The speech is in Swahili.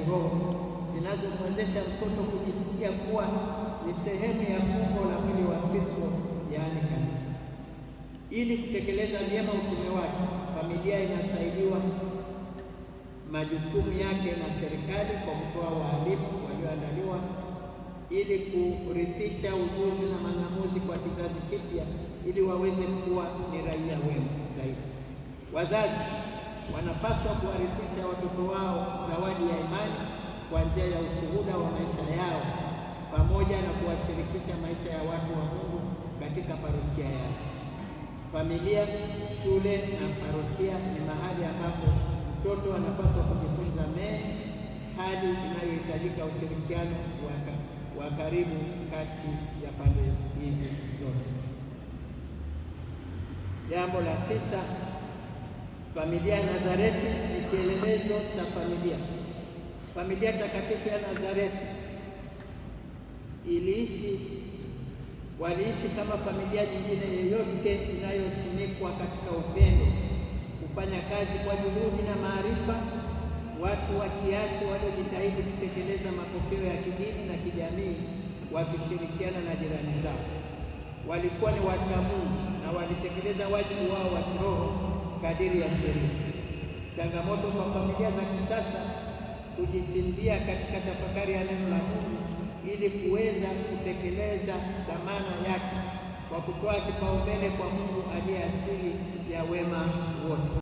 kiroho zinazomwezesha mtoto kujisikia kuwa ni sehemu ya fumbo la mwili wa Kristo, yaani kanisa. Ili kutekeleza vyema utume wake, familia inasaidiwa majukumu yake na serikali kwa kutoa walimu walioandaliwa ili kurithisha ujuzi na mang'amuzi kwa kizazi kipya ili waweze kuwa ni raia wema zaidi. Wazazi wanapaswa kuwarithisha watoto wao zawadi ya imani kwa njia ya ushuhuda wa maisha yao pamoja na kuwashirikisha maisha ya watu wa Mungu katika parokia yao. Familia, shule na parokia ni mahali ambapo mtoto anapaswa kujifunza mengi, hali inayohitajika ushirikiano wa karibu kati ya pande hizi zote. Jambo la 9, familia ya Nazareti ni kielelezo cha familia. Familia takatifu ya Nazareti waliishi kama familia nyingine yoyote inayosimikwa katika upendo, kufanya kazi kwa juhudi na maarifa. Watu wa kiasi waliojitahidi kutekeleza mapokeo ya kidini na kijamii wakishirikiana na jirani zao. Walikuwa ni wacha Mungu na walitekeleza wajibu wao wa kiroho kadiri ya sheria. Changamoto kwa familia za kisasa kujichimbia katika tafakari ya neno la Mungu ili kuweza kutekeleza dhamana yake kwa kutoa kipaumbele kwa Mungu aliye asili ya wema wote.